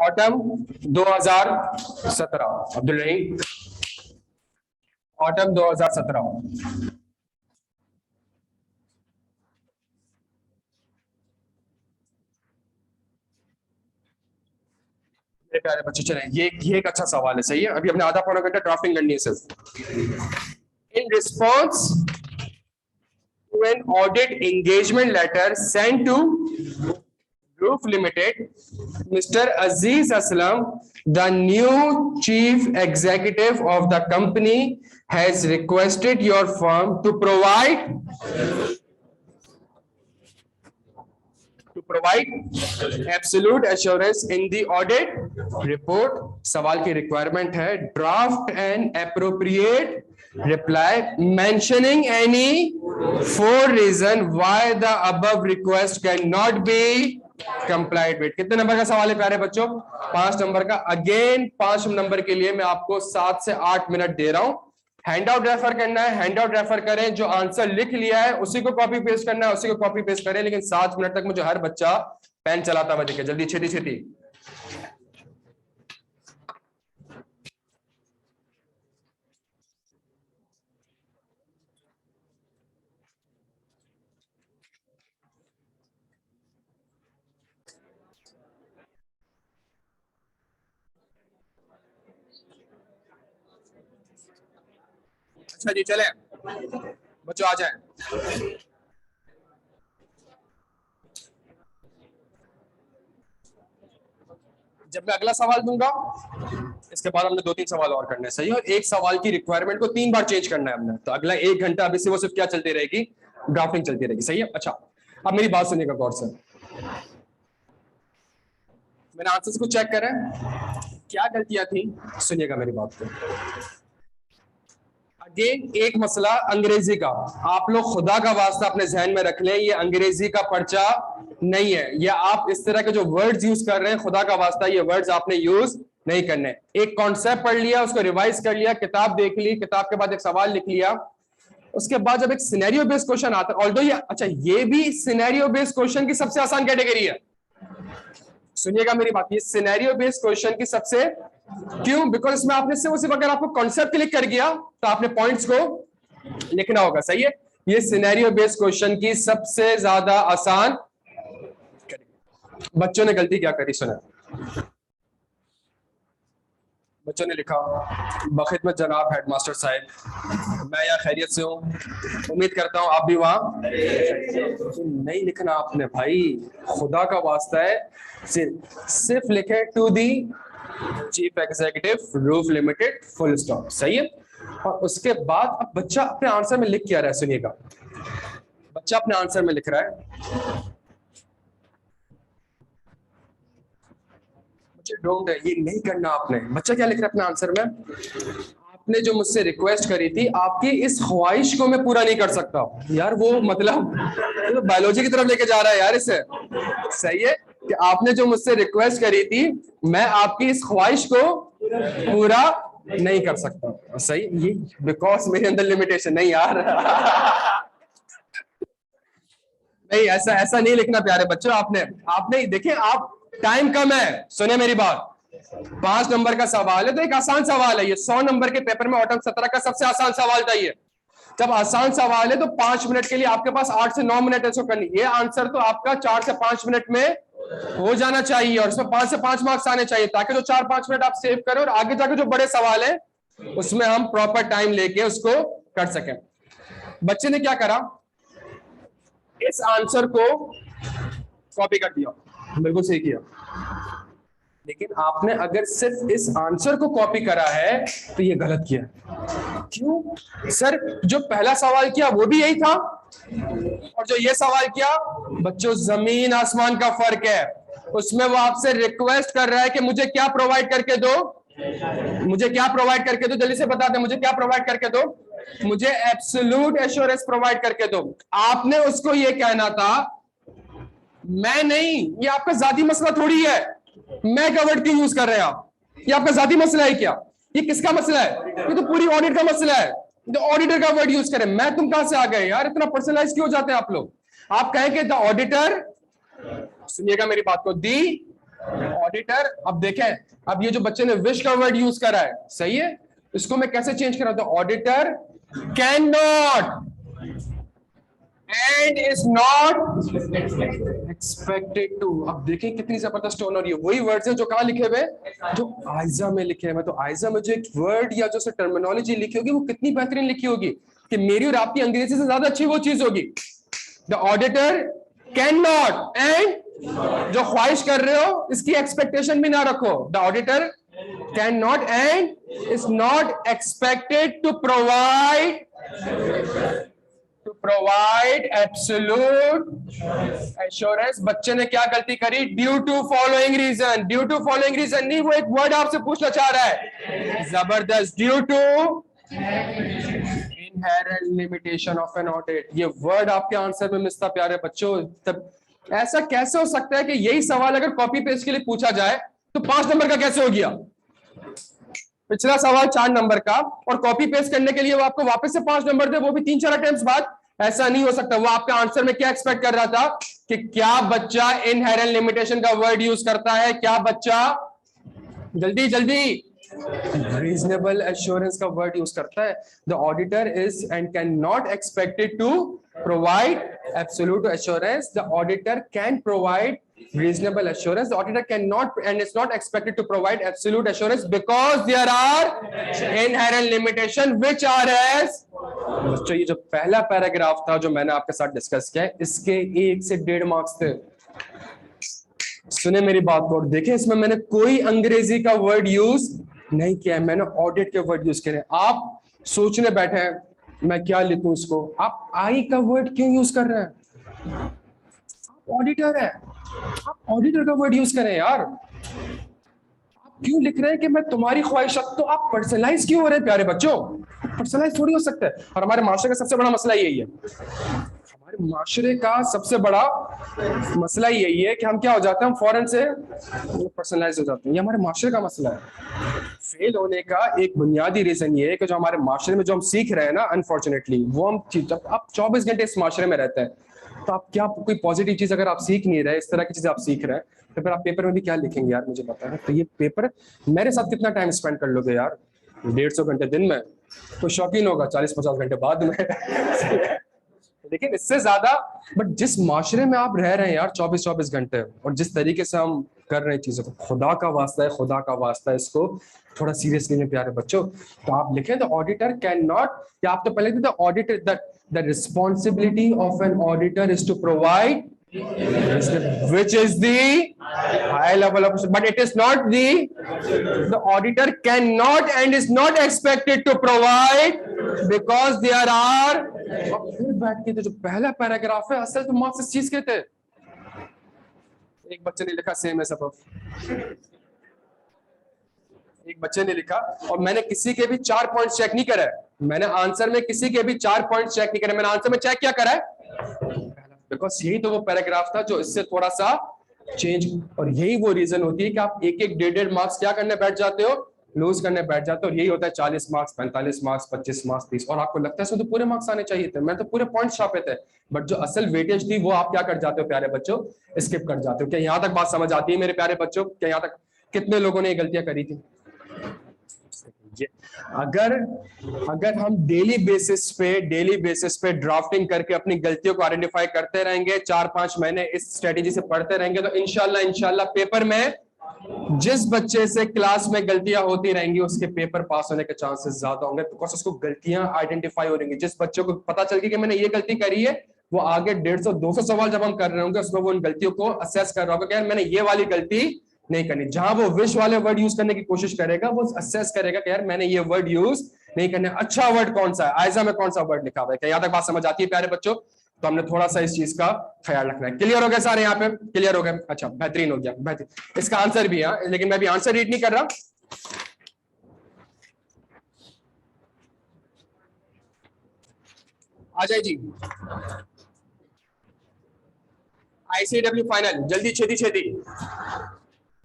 Autumn 2017 Abdul रहीम, autumn 2017। प्यारे बच्चे चले, ये एक अच्छा सवाल है। सही है, अभी हमने आधा पौना घंटा ड्राफ्टिंग करनी है सिर्फ। In response to an audit engagement letter send to Group Limited, Mr. Aziz Aslam, the new chief executive of the company, has requested your firm to provide absolute assurance in the audit report. सवाल की requirement है draft and appropriate reply mentioning any four reason why the above request cannot be complied with. कितने number का सवाल है प्यारे बच्चों? 5 number का। अगेन 5 नंबर के लिए मैं आपको 7 से 8 मिनट दे रहा हूं। हैंड आउट रेफर करना है, हैंड आउट रेफर करें। जो आंसर लिख लिया है उसी को कॉपी पेस्ट करना है, उसी को कॉपी पेस्ट करें। लेकिन 7 मिनट तक मुझे हर बच्चा पेन चलाता हुआ दिखे। जल्दी छेती छेती। अच्छा जी, चले बच्चों आ जाएं। जब मैं अगला सवाल दूंगा इसके बाद हमने 2-3 सवाल और करने। सही है, और एक सवाल की रिक्वायरमेंट को 3 बार चेंज करना है हमने। तो अगला 1 घंटा अभी से वो सिर्फ क्या चलती रहेगी? ड्राफ्टिंग चलती रहेगी। सही है। अच्छा, अब मेरी बात सुनिएगा गौर से। मैंने आंसर्स को चेक करें, क्या गलतियां थी सुनिएगा मेरी बात को। अगेन एक मसला अंग्रेजी का, आप लोग खुदा का वास्ता अपने जहन में रख लें, ये अंग्रेजी का पर्चा नहीं है। ये आप इस तरह के जो वर्ड्स यूज कर रहे हैं, खुदा का वास्ता ये वर्ड्स आपने यूज नहीं करने। एक कॉन्सेप्ट पढ़ लिया, उसको रिवाइज कर लिया, किताब देख ली, किताब के बाद एक सवाल लिख लिया, उसके बाद जब एक सिनेरियो बेस्ड क्वेश्चन आता है, ऑल्दो ये अच्छा ये भी सिनेरियो बेस्ड क्वेश्चन की सबसे आसान कैटेगरी है। सुनिएगा मेरी बात, ये सिनेरियो बेस्ड क्वेश्चन की सबसे, क्यों? बिकॉज इसमें आपने सिर्फ अगर आपको कॉन्सेप्ट क्लिक कर गया तो आपने पॉइंट्स को लिखना होगा। सही है, ये सिनेरियो बेस्ड क्वेश्चन की सबसे ज्यादा आसान। बच्चों ने गलती क्या करी सुना? बच्चों ने लिखा, बखिदमत जनाब हेडमास्टर साहब, मैं यहाँ खैरियत से हूँ, उम्मीद करता हूँ आप भी वहाँ। नहीं लिखना आपने भाई, खुदा का वास्ता है, सिर्फ लिखे to the chief executive roof limited, full stop. सही है, और उसके बाद अब बच्चा अपने आंसर में लिख क्या रहा है सुनिएगा। बच्चा अपने आंसर में लिख रहा है, डोंट, ये नहीं करना आपने। बच्चा क्या लिख रहा है अपने आंसर में? आपने जो मुझसे रिक्वेस्ट करी थी, आपकी इस ख्वाहिश को मैं पूरा नहीं कर सकता। यार वो मतलब तो बायोलॉजी की तरफ लेके जा रहा है यार इसे। सही है कि आपने जो मुझसे रिक्वेस्ट करी थी, मैं आपकी इस ख्वाहिश को पूरा नहीं कर सकता। सही, ये बिकॉज मेरे अंदर लिमिटेशन नहीं यार। नहीं, ऐसा नहीं लिखना प्यारे बच्चों। आपने देखे, आप टाइम कम है, सुने मेरी बात। 5 नंबर का सवाल है तो एक आसान सवाल है ये। 100 नंबर के पेपर में ऑटम 17 का सबसे आसान सवाल था ये। जब आसान सवाल है तो 5 मिनट के लिए आपके पास 8 से 9 मिनट इसको करनी। ये आंसर तो आपका 4 से 5 मिनट में हो जाना चाहिए, और इसमें 5 से 5 मार्क्स आने चाहिए, ताकि जो 4-5 मिनट आप सेव करें और आगे जाकर जो बड़े सवाल है उसमें हम प्रॉपर टाइम लेके उसको कर सकें। बच्चे ने क्या करा, इस आंसर को कॉपी कर दिया, बिल्कुल सही किया। लेकिन आपने अगर सिर्फ इस आंसर को कॉपी करा है तो ये गलत किया। क्यों सर? जो पहला सवाल किया वो भी यही था, और जो ये सवाल किया, बच्चों जमीन आसमान का फर्क है। उसमें वो आपसे रिक्वेस्ट कर रहा है कि मुझे क्या प्रोवाइड करके दो, मुझे क्या प्रोवाइड करके दो, जल्दी से बता दे, मुझे क्या प्रोवाइड करके दो, मुझे एब्सोल्यूट एश्योरेंस प्रोवाइड करके दो। आपने उसको ये कहना था, मैं नहीं, ये आपका जाती मसला थोड़ी है, मैं का वर्ड क्यों यूज कर रहे हैं आप? ये आपका जाती मसला है क्या? ये किसका मसला है? ये तो पूरी ऑडिट का मसला है। तो ऑडिटर का वर्ड यूज करें, मैं तुम कहां से आ गए यार? इतना पर्सनलाइज क्यों हो जाते हैं आप लोग? आप कहें कि द ऑडिटर, सुनिएगा मेरी बात को, दी ऑडिटर, अब देखें, अब ये जो बच्चे ने विश का वर्ड यूज करा है, सही है, इसको मैं कैसे चेंज करा? तो auditor can not and is not expected to. अब देखें कितनी जबरदस्त टोन हो रही है। वही वर्ड्स हैं जो कहाँ लिखे हुए, जो आइजा में लिखे हुए। तो आइजा में जो एक वर्ड या जो टर्मिनोलॉजी लिखी होगी वो कितनी बेहतरीन लिखी होगी कि मेरी और आपकी अंग्रेजी से ज्यादा अच्छी वो चीज होगी। The auditor can not and, जो ख्वाहिश कर रहे हो इसकी एक्सपेक्टेशन भी ना रखो। The auditor can not and is not expected to provide absolute assurance. बच्चे ने क्या गलती करी? Due to following reason. Due to following reason नहीं, वो एक वर्ड आपसे पूछना चाह रहा है, जबरदस्त। Due to inherent limitation of an audit, ये वर्ड आपके आंसर में मिलता प्यारे बच्चों। तब ऐसा कैसे हो सकता है कि यही सवाल अगर कॉपी पेस्ट के लिए पूछा जाए तो 5 नंबर का कैसे हो गया? पिछला सवाल 4 नंबर का और कॉपी पेस्ट करने के लिए वो आपको वापस से 5 नंबर दे, वो भी 3-4 अटेम्प्ट्स बाद। ऐसा नहीं हो सकता। वो आपके आंसर में क्या एक्सपेक्ट कर रहा था कि क्या बच्चा इनहेरेंट लिमिटेशन का वर्ड यूज करता है, क्या बच्चा जल्दी जल्दी रीजनेबल एश्योरेंस का वर्ड यूज करता है। The auditor is and can not expected to provide absolute assurance. The auditor can provide reasonable assurance. The auditor cannot and is not expected to provide absolute assurance because there are inherent limitation which are as। बच्चों ये जो पहला paragraph था जो मैंने आपके साथ discuss किया है, इसके 1 से 1.5 मार्क्स थे। सुने मेरी बात को और देखें, इसमें मैंने कोई अंग्रेजी का वर्ड यूज नहीं किया है, मैंने ऑडिट के वर्ड यूज करे। आप सोचने बैठे हैं मैं क्या लिखूं इसको, आप आई का वर्ड क्यों यूज कर रहे हैं? ऑडिटर है, आप ऑडिटर का वर्ड यूज करें यार। आप क्यों लिख रहे हैं कि मैं तुम्हारी ख्वाहिशात? तो आप पर्सनलाइज क्यों हो रहे हैं प्यारे बच्चों? पर्सनलाइज थोड़ी हो सकता है। और हमारे माशरे का सबसे बड़ा मसला यही है, हमारे माशरे का सबसे बड़ा मसला यही है कि हम क्या हो जाते हैं, हम फौरन से पर्सनलाइज हो जाते हैं। ये हमारे माशरे का मसला है। फेल होने का एक बुनियादी रीजन ये है कि जो हमारे माशरे में जो हम सीख रहे हैं ना, अनफॉर्चुनेटली वो हम, जब आप 24 घंटे इस माशरे में रहते हैं तो आप क्या कोई पॉजिटिव चीज अगर आप सीख नहीं रहे, इस तरह की चीजें आप सीख रहे हैं, तो फिर आप पेपर में भी क्या लिखेंगे यार, मुझे पता है। तो ये पेपर मेरे साथ कितना टाइम स्पेंड कर लोगे यार? 150 घंटे दिन में, तो शौकीन होगा 40-50 घंटे बाद में लेकिन इससे ज्यादा। बट जिस माशरे में आप रह रहे हैं यार 24-24 घंटे, और जिस तरीके से हम कर रहे हैं चीजों को, खुदा का वास्ता है, खुदा का वास्ता है, इसको थोड़ा सीरियसली में प्यारे बच्चों। तो आप लिखें द ऑडिटर कैन नॉट, या आप तो पहले the auditor, the responsibility of an auditor is to provide, which is the high level of, but it is not the auditor cannot and is not expected to provide because there are। फिर बैठ के तो जो पहला paragraph है, असल तो marks इस चीज के थे। एक बच्चे ने लिखा सेम है सब, एक बच्चे ने लिखा, और मैंने किसी के भी 4 पॉइंट चेक नहीं करा है, मैंने आंसर में किसी के भी 4 पॉइंट चेक नहीं करे, मैंने आंसर में चेक क्या करा है, बिकॉज यही तो वो पैराग्राफ था जो इससे थोड़ा सा चेंज। और यही वो रीजन होती है कि आप एक 1.5 मार्क्स क्या करने बैठ जाते हो, लूज करने बैठ जाते हो। और यही होता है 40 मार्क्स, 45 मार्क्स, 25 मार्क्स, 30, और आपको लगता है इसमें तो पूरे मार्क्स आने चाहिए थे, मैं तो पूरे पॉइंट छापे थे, बट जो असल वेटेज थी वो आप क्या कर जाते हो प्यारे बच्चों, स्किप कर जाते हो। क्या यहाँ तक बात समझ आती है मेरे प्यारे बच्चों? क्या यहाँ तक कितने लोगों ने ये गलतियां करी थी? अगर हम डेली बेसिस पे ड्राफ्टिंग करके अपनी गलतियों को आइडेंटिफाई करते रहेंगे, 4-5 महीने इस स्ट्रेटेजी से पढ़ते रहेंगे, तो इंशाल्लाह पेपर में जिस बच्चे से क्लास में गलतियां होती रहेंगी उसके पेपर पास होने के चांसेस ज्यादा होंगे, बिकॉज उसको गलतियां आइडेंटिफाई हो रहेंगी। जिस बच्चे को पता चल गई कि मैंने ये गलती करी है, वो आगे 150-200 सवाल जब हम कर रहे होंगे उसमें वो उन गलतियों को असेस कर रहा होगा कि यार मैंने ये वाली गलती नहीं करनी। जहां वो विश वाले वर्ड यूज करने की कोशिश करेगा, वो असेस करेगा कि यार मैंने ये वर्ड यूज नहीं करना। अच्छा वर्ड कौन सा है, आयजा में कौन सा वर्ड लिखा हुआ है? क्या यहाँ तक बात समझ आती है प्यारे बच्चों? तो हमने थोड़ा सा इस चीज का ख्याल रखना है। क्लियर हो गया सारे? यहाँ पे क्लियर हो गया? अच्छा, बेहतरीन हो गया, बेहतरीन। इसका आंसर भी है, लेकिन मैं भी आंसर रीड नहीं कर रहा। आ जाए जी, ICW फाइनल, जल्दी छेदी छेदी।